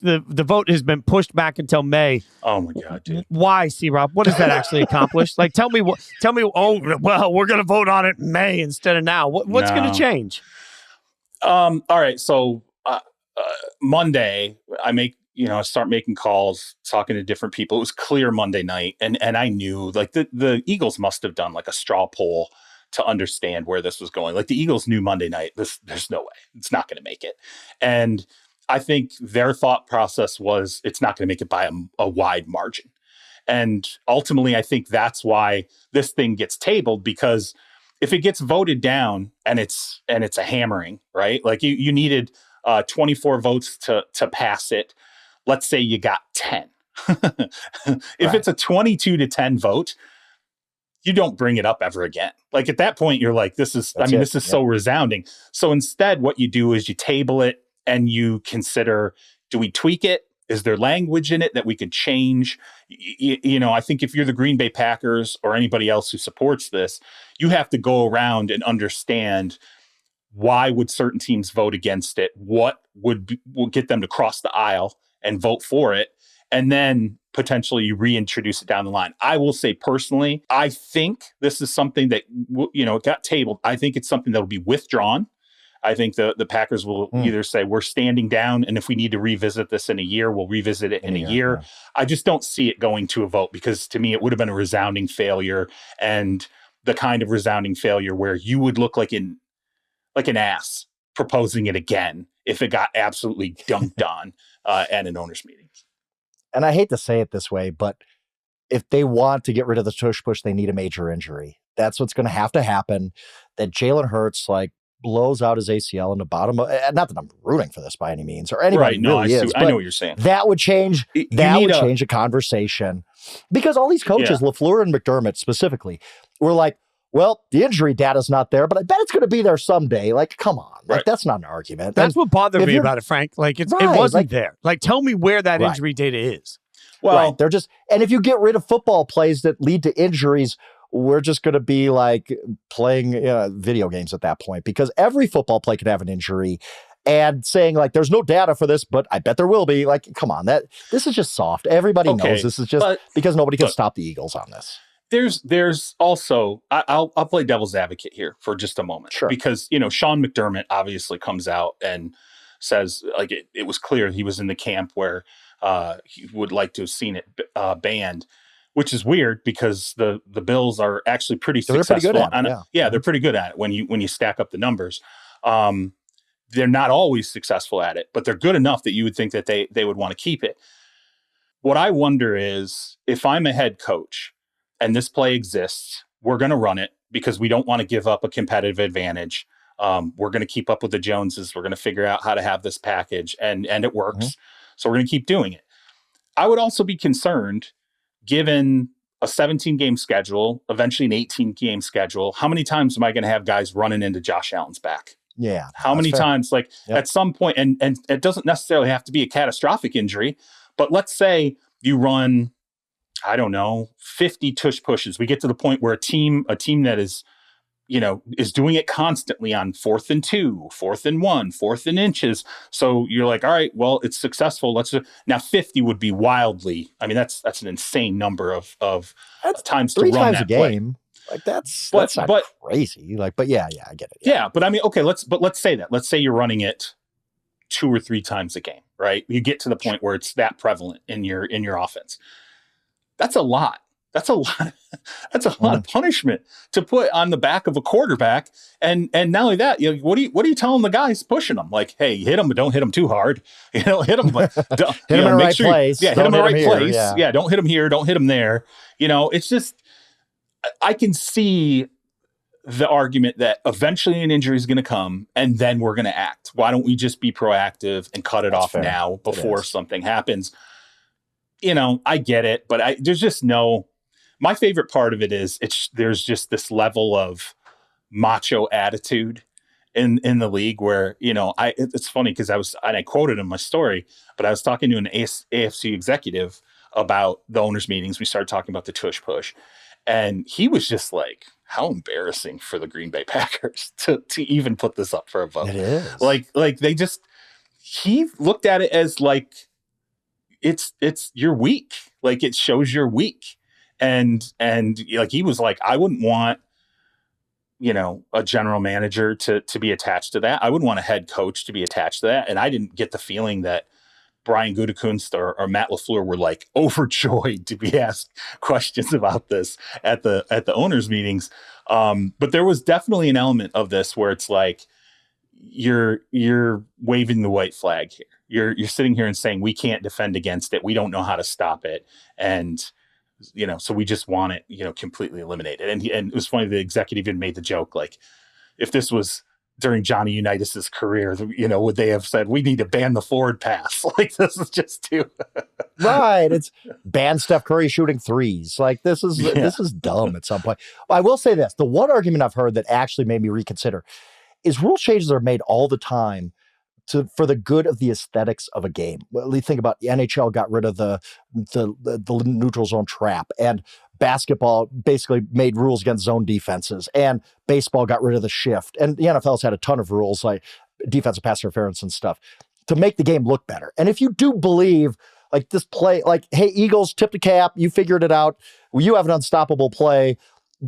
the vote has been pushed back until May. Oh my God, dude! Why, C-Rob? What does that actually accomplish? Like, tell me. Oh, well, we're gonna vote on it in May instead of now. What's gonna change? All right. So Monday, I start making calls, talking to different people. It was clear Monday night, and I knew like the Eagles must have done like a straw poll to understand where this was going. Like the Eagles knew Monday night, there's no way it's not going to make it, and I think their thought process was it's not going to make it by a wide margin. And ultimately, I think that's why this thing gets tabled, because if it gets voted down and it's a hammering, right? Like you needed 24 votes to pass it. Let's say you got 10. If it's a 22-10 vote, you don't bring it up ever again. Like at that point, you're like, this is so resounding. So instead, what you do is you table it and you consider, do we tweak it? Is there language in it that we could change? I think if you're the Green Bay Packers or anybody else who supports this, you have to go around and understand why would certain teams vote against it? What will get them to cross the aisle and vote for it? And then potentially you reintroduce it down the line. I will say personally, I think this is something that, it got tabled. I think it's something that will be withdrawn. I think the Packers will either say we're standing down, and if we need to revisit this in a year, we'll revisit it in a year. Yeah. I just don't see it going to a vote, because to me, it would have been a resounding failure, and the kind of resounding failure where you would look like an ass proposing it again if it got absolutely dunked on at an owners meeting. And I hate to say it this way, but if they want to get rid of the tush push, they need a major injury. That's what's going to happen. That Jalen Hurts blows out his ACL in the bottom of, not that I'm rooting for this by any means, or anybody right, no, really is. I know what you're saying. That would change. Change a conversation, because all these coaches, LaFleur and McDermott specifically, were like, well, the injury data's not there, but I bet it's going to be there someday. Like, come on. Like, that's not an argument. That's what bothered me about it, Frank. Like, it wasn't there. Like, tell me where that injury data is. Well, they're just, and if you get rid of football plays that lead to injuries, we're just going to be like playing video games at that point, because every football play could have an injury, and saying like, there's no data for this, but I bet there will be. Like, come on, this is just soft. Everybody knows this is just because nobody can stop the Eagles on this. There's also, I'll play devil's advocate here for just a moment, because, Sean McDermott obviously comes out and says like, it was clear he was in the camp where he would like to have seen it banned. Which is weird, because the Bills are actually pretty successful. They're pretty good at it, they're pretty good at it when you stack up the numbers. They're not always successful at it, but they're good enough that you would think that they would want to keep it. What I wonder is, if I'm a head coach and this play exists, we're going to run it because we don't want to give up a competitive advantage. We're going to keep up with the Joneses. We're going to figure out how to have this package, and it works. So we're going to keep doing it. I would also be concerned, given a 17-game schedule, eventually an 18-game schedule, how many times am I going to have guys running into Josh Allen's back? Yeah. How many times? Like at some point, and it doesn't necessarily have to be a catastrophic injury, but let's say you run, I don't know, 50 tush pushes. We get to the point where a team that is doing it constantly on 4th and 2, 4th and 1, 4th and inches. So you're like, all right, well, it's successful. Now 50 would be wildly. I mean, that's an insane number of times to run times that a game. Play. Like that's not crazy. Like, but yeah, I get it. Yeah, but I mean, okay, let's say that. Let's say you're running it 2 or 3 times a game, right? You get to the point where it's that prevalent in your offense. That's a lot. That's a lot. That's a lot of punishment to put on the back of a quarterback. And not only that, what are you telling the guys pushing them? Like, hey, hit them, but don't hit them too hard. Hit them, but don't, hit them in the right place. Yeah, hit them in the right place. Yeah, don't hit them here. Don't hit them there. It's just, I can see the argument that eventually an injury is going to come, and then we're going to act. Why don't we just be proactive and cut it off now before something happens? I get it, but there's just no. My favorite part of it is there's just this level of macho attitude in the league where, it's funny because I quoted in my story, but I was talking to an AFC executive about the owners meetings. We started talking about the tush push, and he was just like, how embarrassing for the Green Bay Packers to even put this up for a vote. It is. Like he looked at it as like, it's you're weak. Like it shows you're weak. And like he was like, I wouldn't want, you know, a general manager to be attached to that. I wouldn't want a head coach to be attached to that. And I didn't get the feeling that Brian Gutekunst or Matt LaFleur were like overjoyed to be asked questions about this at the owners meetings. But there was definitely an element of this where it's like, you're waving the white flag here. You're sitting here and saying, we can't defend against it. We don't know how to stop it. And, you know, so we just want it, you know, completely eliminated. And it was funny. The executive even made the joke, like, if this was during Johnny Unitas's career, you know, would they have said, we need to ban the forward pass? Like, this is just too right. It's ban Steph Curry shooting threes. Like this is dumb at some point. I will say this. The one argument I've heard that actually made me reconsider is rule changes are made all the time for the good of the aesthetics of a game. Well, you think about the NHL got rid of the neutral zone trap, and basketball basically made rules against zone defenses, and baseball got rid of the shift, and the NFL's had a ton of rules like defensive pass interference and stuff to make the game look better. And if you do believe like this play, like, hey, Eagles, tip the cap, you figured it out, you have an unstoppable play,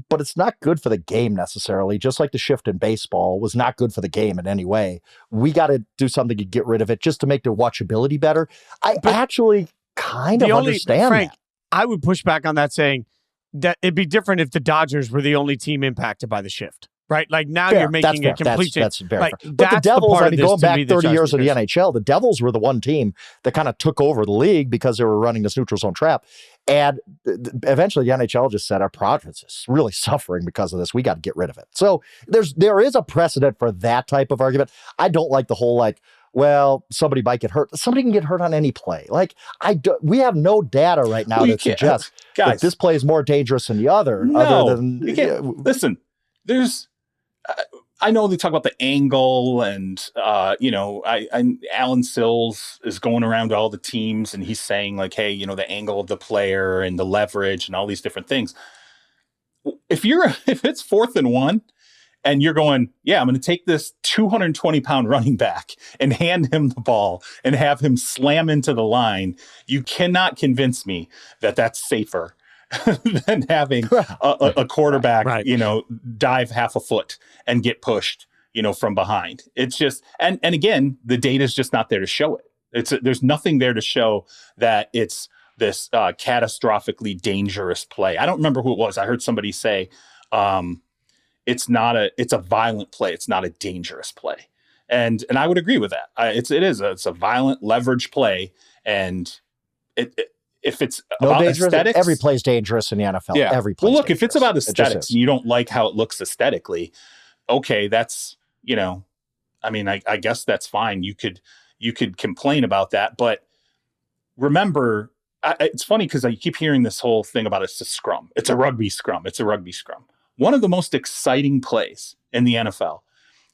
but it's not good for the game necessarily. Just like the shift in baseball was not good for the game in any way. We got to do something to get rid of it just to make the watchability better. I actually kind of understand Frank, that. I would push back on that, saying that it'd be different if the Dodgers were the only team impacted by the shift, right? Like now you're making a complete change. That's very like, fair. But the Devils, going back 30 years in the NHL, the Devils were the one team that kind of took over the league because they were running this neutral zone trap. And eventually the NHL just said, our project is really suffering because of this. We got to get rid of it. So there is a precedent for that type of argument. I don't like the whole like, well, somebody might get hurt. Somebody can get hurt on any play. Like we have no data right now that suggests that this play is more dangerous than the other. No, other than listen, there's, I know they talk about the angle and, you know, Alan Sills is going around to all the teams and he's saying like, hey, you know, the angle of the player and the leverage and all these different things. If it's 4th and 1 and you're going, yeah, I'm going to take this 220-pound running back and hand him the ball and have him slam into the line, you cannot convince me that that's safer than having a quarterback, right, you know, dive half a foot and get pushed, you know, from behind. It's just, and again, the data is just not there to show it. There's nothing there to show that it's this catastrophically dangerous play. I don't remember who it was. I heard somebody say, it's a violent play. It's not a dangerous play. And I would agree with that. It's a violent leverage play. And if it's about aesthetics, every play is dangerous in the NFL. Yeah. Every play. Well, look, if it's about aesthetics and you don't like how it looks aesthetically, okay, that's, you know, I mean, I guess that's fine. You could complain about that, but remember, it's funny because I keep hearing this whole thing about it's a scrum. It's a rugby scrum. It's a rugby scrum. One of the most exciting plays in the NFL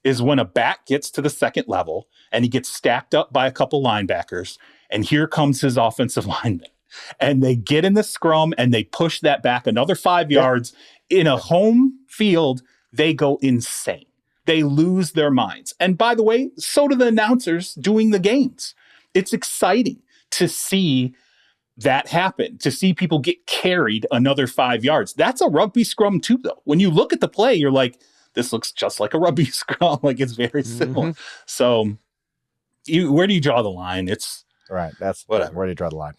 is when a back gets to the second level and he gets stacked up by a couple linebackers, and here comes his offensive lineman. And they get in the scrum and they push that back another 5 yards in a home field. They go insane. They lose their minds. And by the way, so do the announcers doing the games. It's exciting to see that happen, to see people get carried another 5 yards. That's a rugby scrum too, though. When you look at the play, you're like, this looks just like a rugby scrum. Like it's very similar. So where do you draw the line? It's right. That's whatever. Where do you draw the line?